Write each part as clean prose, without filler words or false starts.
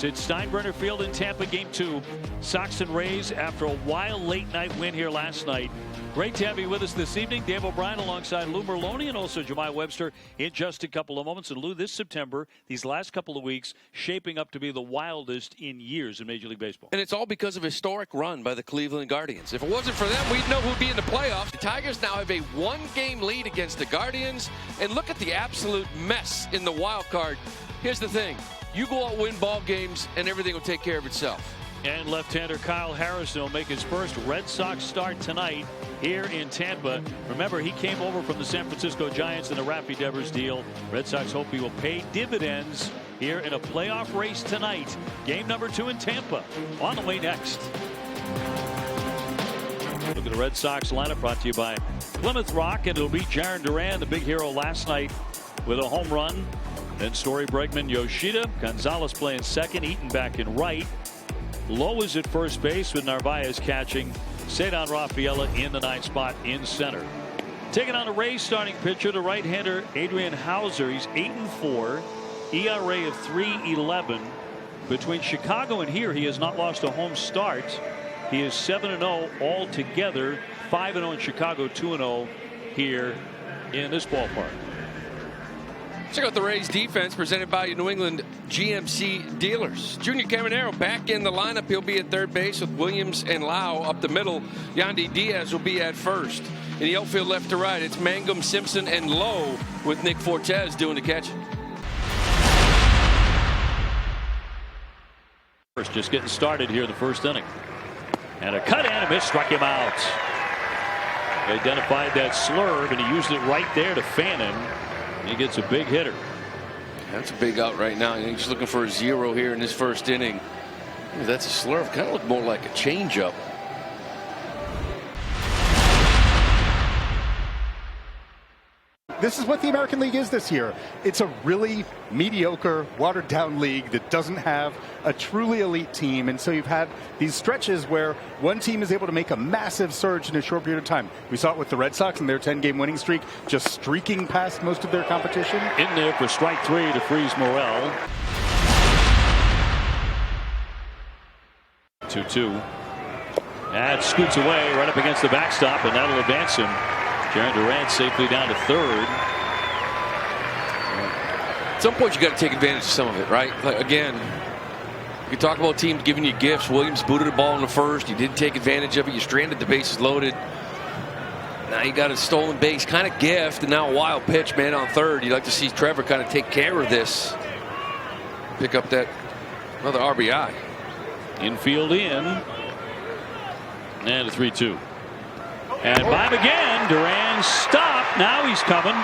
It's Steinbrenner Field in Tampa, Game 2. Sox and Rays after a wild late-night win here last night. Great to have you with us this evening. Dave O'Brien alongside Lou Merloni and also Jemai Webster in just a couple of moments. And Lou, this September, these last couple of weeks, shaping up to be the wildest in years in Major League Baseball. And it's all because of a historic run by the Cleveland Guardians. If it wasn't for them, we'd know who'd be in the playoffs. The Tigers now have a one-game lead against the Guardians. And look at the absolute mess in the wild card. Here's the thing. You go out, win ball games, and everything will take care of itself. And left-hander Kyle Harrison will make his first Red Sox start tonight here in Tampa. Remember, he came over from the San Francisco Giants in a Raffy Devers deal. Red Sox hope he will pay dividends here in a playoff race tonight. Game number 2 in Tampa. On the way next. Look at the Red Sox lineup brought to you by Plymouth Rock, and it'll be Jarren Duran, the big hero last night, with a home run. Then Story, Bregman, Yoshida. Gonzalez playing second. Eaton back in right. Lowe is at first base with Narvaez catching. Cedar Rafaela in the 9th spot in center. Taking on the Rays starting pitcher, the right-hander Adrian Hauser. He's 8-4. ERA of 3.11. Between Chicago and here, he has not lost a home start. He is 7-0 altogether. 5-0 in Chicago, 2-0 here in this ballpark. Check out the Rays defense presented by New England GMC dealers. Junior Caminero back in the lineup. He'll be at third base with Williams and Lau up the middle. Yandy Diaz will be at first. In the outfield left to right, it's Mangum, Simpson, and Lowe with Nick Fortes doing the catching. First, just getting started here in the first inning. And a cut and a miss struck him out. He identified that slurve, and he used it right there to fan him. He gets a big hitter. That's a big out right now. He's looking for a 0 here in this first inning. Ooh, that's a slurve. Kind of looked more like a changeup. This is what the American League is this year. It's a really mediocre, watered-down league that doesn't have a truly elite team. And so you've had these stretches where one team is able to make a massive surge in a short period of time. We saw it with the Red Sox and their 10-game winning streak, just streaking past most of their competition. In there for strike 3 to freeze Morel. 2-2. That scoots away right up against the backstop, and that'll advance him. Jarren Duran safely down to third. At some point, you got to take advantage of some of it, right? Like, again, you can talk about teams giving you gifts. Williams booted the ball in the first. You didn't take advantage of it. You stranded the bases loaded. Now you got a stolen base kind of gift, and now a wild pitch, man, on third. You'd like to see Trevor kind of take care of this. Pick up that another RBI. Infield in. And a 3-2. And by him again. Duran stopped. Now he's coming.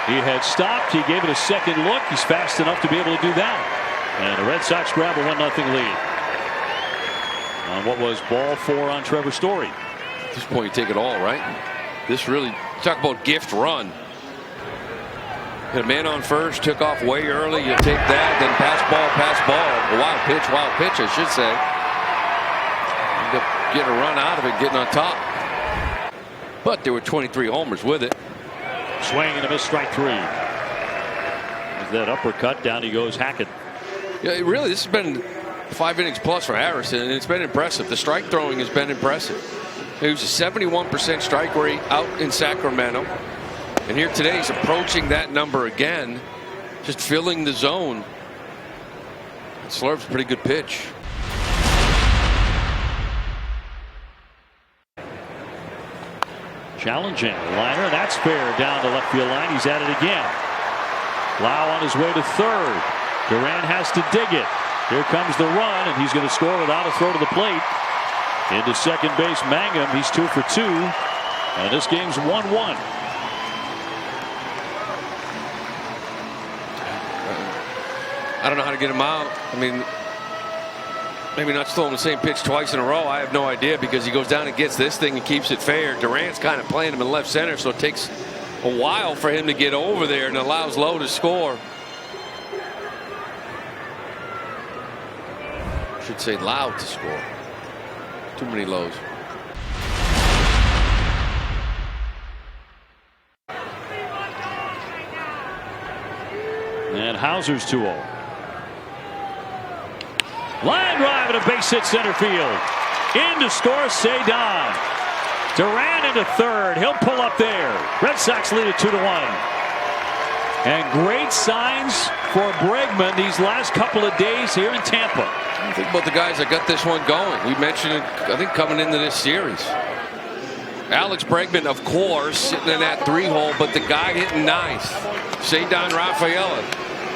He had stopped. He gave it a second look. He's fast enough to be able to do that. And the Red Sox grab a 1-0 lead. On what was ball 4 on Trevor Story. At this point, you take it all, right? This really, talk about gift run. Hit a man on first, took off way early. You take that, then pass ball. A wild pitch, I should say. Getting a run out of it, getting on top. But there were 23 homers with it. Swing and a miss, strike 3. There's that uppercut. Down he goes, Hackett. Yeah, really, this has been 5 innings plus for Harrison, and it's been impressive. The strike throwing has been impressive. He was a 71% strike rate out in Sacramento. And here today, he's approaching that number again, just filling the zone. Slurve's a pretty good pitch. Challenging liner, and that's fair down the left field line. He's at it again. Lau on his way to third. Duran has to dig it. Here comes the run, and he's going to score without a throw to the plate. Into second base, Mangum. He's 2 for 2, and this game's 1-1. I don't know how to get him out. I mean, maybe not throwing the same pitch twice in a row. I have no idea, because he goes down and gets this thing and keeps it fair. Durant's kind of playing him in left center, so it takes a while for him to get over there and allows Lowe to score. I should say loud to score. Too many lows. And Hauser's 2-0. Line drive and a base hit center field. In to score Cedon. Duran into third. He'll pull up there. Red Sox lead it 2-1. And great signs for Bregman these last couple of days here in Tampa. Think about the guys that got this one going. We mentioned it, I think, coming into this series. Alex Bregman, of course, sitting in that 3-hole, but the guy hitting ninth, Cedon Rafaela.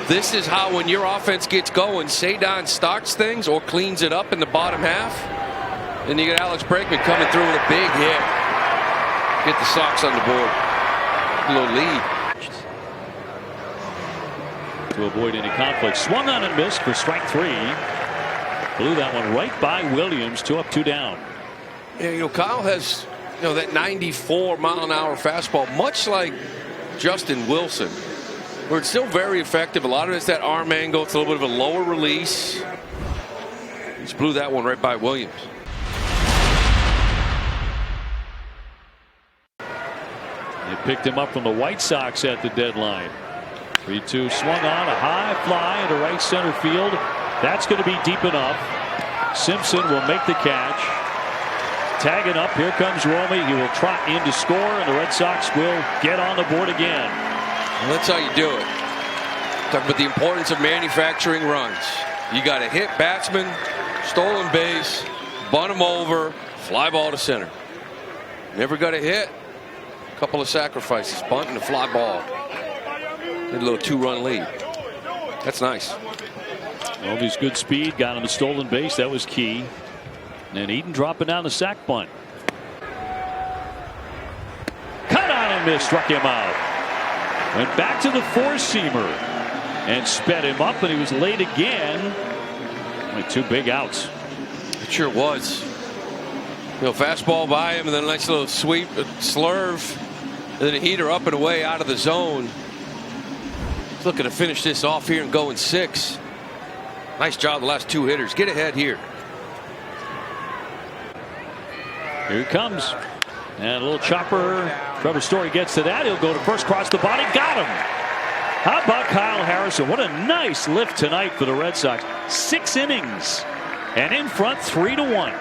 This is how, when your offense gets going, Cedon starts things or cleans it up in the bottom half. Then you get Alex Bregman coming through with a big hit. Get the Sox on the board. A little lead. To avoid any conflict. Swung on and missed for strike 3. Blew that one right by Williams. 2 up, 2 down. Yeah, Kyle has, that 94-mile-an-hour fastball, much like Justin Wilson, where it's still very effective. A lot of it's that arm angle. It's a little bit of a lower release. Just blew that one right by Williams. They picked him up from the White Sox at the deadline. 3-2 swung on, a high fly into right center field. That's going to be deep enough. Simpson will make the catch. Tagging up, here comes Romy. He will trot in to score, and the Red Sox will get on the board again. Well, that's how you do it. Talk about the importance of manufacturing runs. You got to hit batsman, stolen base, bunt him over, fly ball to center. Never got a hit. A couple of sacrifices, bunt and a fly ball. Did a little 2-run lead. That's nice. Romy's good speed got on the stolen base. That was key. And then Eaton dropping down the sac bunt. Cut on and missed. Struck him out. Went back to the four-seamer and sped him up, and he was late again. Only 2 big outs. It sure was. Fastball by him, and then a nice little sweep, slurve, and then a heater up and away out of the zone. He's looking to finish this off here and go in 6. Nice job, the last 2 hitters. Get ahead here. Here he comes. And a little chopper. Trevor Story gets to that. He'll go to first, cross the body. Got him. How about Kyle Harrison? What a nice lift tonight for the Red Sox. 6 innings. And in front 3-1.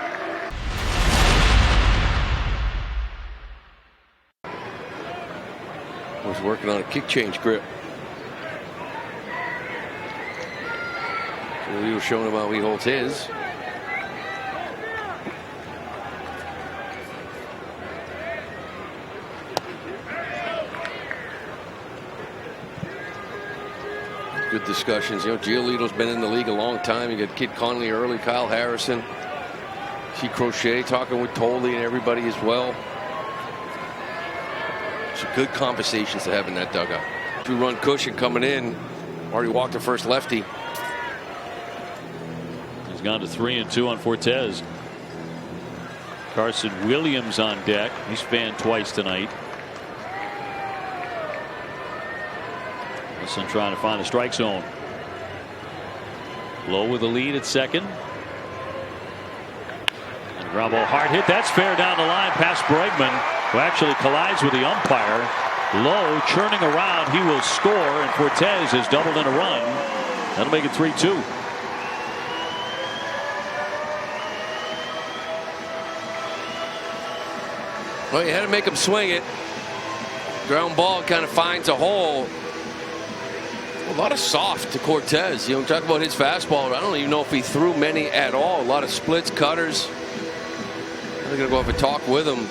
Was working on a kick change grip. He was showing him how he holds his. Good discussions. Giolito's been in the league a long time. You got Kid Conley early, Kyle Harrison. See Crochet talking with Tolley and everybody as well. Some good conversations to have in that dugout. 2-run cushion coming in. Already walked the first lefty. He's gone to 3-2 on Fortes. Carson Williams on deck. He's fanned twice tonight. Wilson trying to find the strike zone. Low with the lead at second. And ground ball hard hit. That's fair down the line past Bregman, who actually collides with the umpire. Low churning around. He will score, and Fortes has doubled in a run. That'll make it 3-2. Well, you had to make him swing it. Ground ball kind of finds a hole. A lot of soft to Cortez. Talk about his fastball. I don't even know if he threw many at all. A lot of splits, cutters. I'm going to go up and talk with him.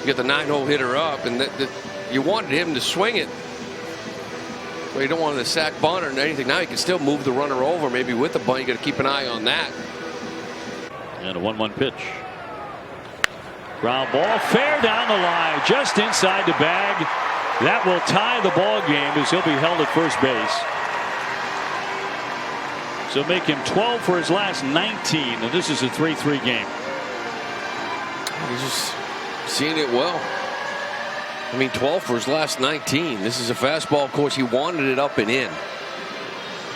Get the 9-hole hitter up, and you wanted him to swing it. Well, you don't want him to sack bunt or anything. Now you can still move the runner over, maybe with the bunt. You got to keep an eye on that. And a 1-1 pitch. Ground ball fair down the line, just inside the bag. That will tie the ball game as he'll be held at first base. So make him 12 for his last 19, and this is a 3-3 game. He's just seeing it well. 12 for his last 19. This is a fastball. Of course, he wanted it up and in.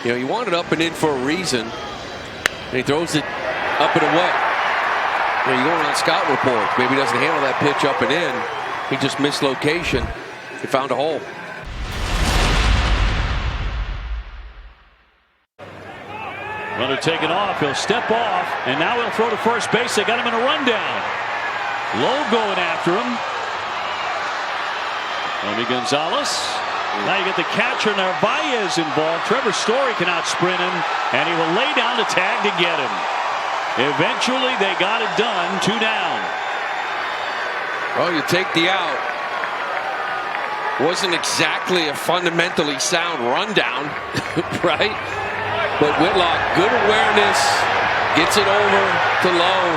He wanted it up and in for a reason, and he throws it up and away. You're going on scout reports. Maybe he doesn't handle that pitch up and in. He just missed location. He found a hole. Runner taken off. He'll step off, and now he'll throw to first base. They got him in a rundown. Lowe going after him. Tony Gonzalez. Now you get the catcher Narvaez involved. Trevor Story can out-sprint him, and he will lay down the tag to get him. Eventually, they got it done. 2 down. Well, you take the out. Wasn't exactly a fundamentally sound rundown, right? But Whitlock, good awareness, gets it over to Lowe.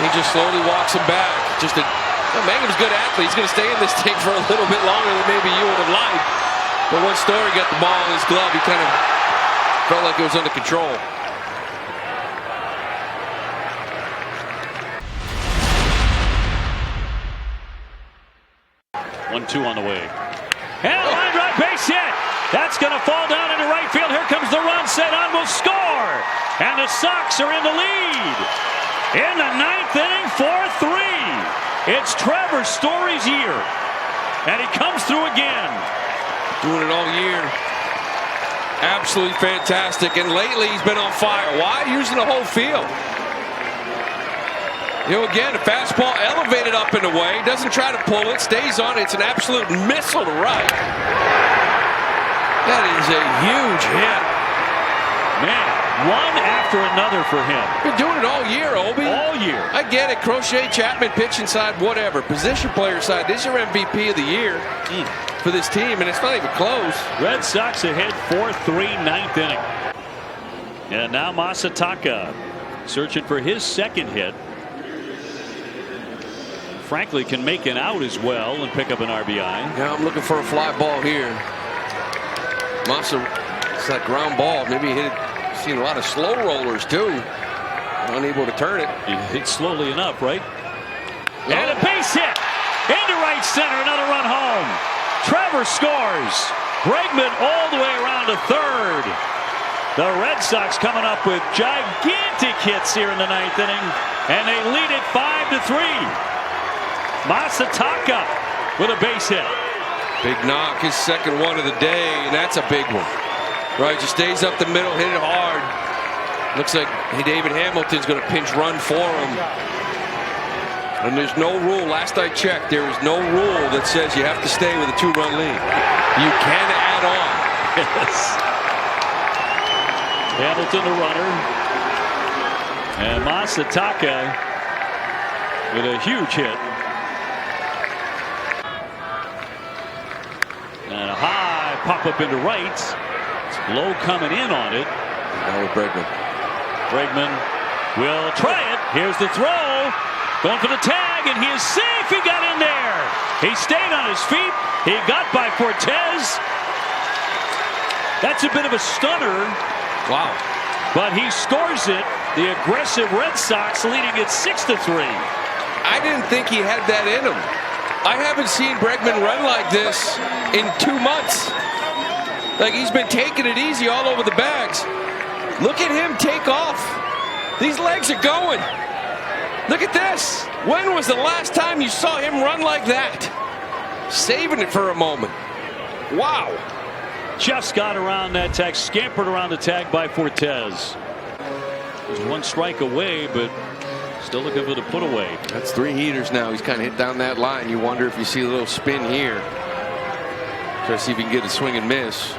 He just slowly walks him back. Mangum's a good athlete. He's going to stay in this thing for a little bit longer than maybe you would have liked. But once Story got the ball in his glove, he kind of felt like it was under control. One-two on the way. And a line drive base hit. That's going to fall down into right field. Here comes the run. Set on, will score. And the Sox are in the lead. In the 9th inning, 4-3. It's Trevor Story's year. And he comes through again. Doing it all year. Absolutely fantastic. And lately he's been on fire. Why? Using the whole field. You know, again, a fastball elevated up and away. Doesn't try to pull it. Stays on it. It's an absolute missile to right. That is a huge hit. Man, one after another for him. Been doing it all year, Obi. All year. I get it. Crochet, Chapman, pitching side, whatever. Position player side. This is your MVP of the year for this team, and it's not even close. Red Sox ahead 4-3, 9th inning. And now Masataka searching for his second hit. Frankly, can make an out as well and pick up an RBI. Yeah, I'm looking for a fly ball here. Massa, it's that ground ball. Maybe he hit it. Seen a lot of slow rollers too. Unable to turn it. He hit slowly enough, right? Oh. And a base hit into right center. Another run home. Trevor scores. Bregman all the way around to third. The Red Sox coming up with gigantic hits here in the 9th inning, and they lead it 5-3. Masataka with a base hit. Big knock, his second one of the day, and that's a big one. Right, just stays up the middle, hit it hard. Looks like David Hamilton's going to pinch run for him. And there's no rule, last I checked, there is no rule that says you have to stay with a 2-run lead. You can add on. Yes. Hamilton the runner. And Masataka with a huge hit. And a high pop-up into right. It's Lowe coming in on it. Now with Bregman. Bregman will try it. Here's the throw. Going for the tag, and he is safe. He got in there. He stayed on his feet. He got by Cortez. That's a bit of a stunner. Wow. But he scores it. The aggressive Red Sox leading it 6-3. I didn't think he had that in him. I haven't seen Bregman run like this in 2 months. Like, he's been taking it easy all over the bags. Look at him take off. These legs are going. Look at this. When was the last time you saw him run like that? Saving it for a moment. Wow. Just got around that tag, scampered around the tag by Cortez. There's one strike away, but still looking for the put away. That's 3 heaters now. He's kind of hit down that line. You wonder if you see a little spin here. Try to see if he can get a swing and miss.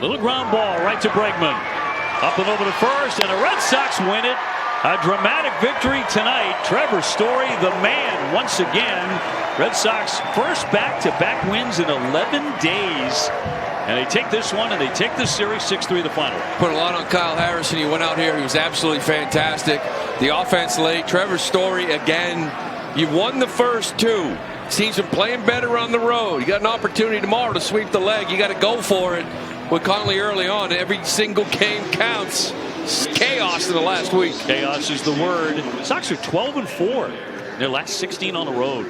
Little ground ball right to Bregman. Up and over to first, and the Red Sox win it. A dramatic victory tonight. Trevor Story, the man, once again. Red Sox first back-to-back wins in 11 days. And they take this one, and they take this series 6-3 the final. Put a lot on Kyle Harrison. He went out here. He was absolutely fantastic. The offense late. Trevor Story again. You won the first 2. Seems him playing better on the road. You got an opportunity tomorrow to sweep the leg. You got to go for it. With Conley early on, every single game counts. It's chaos in the last week. Chaos is the word. Sox are 12-4. Their last 16 on the road.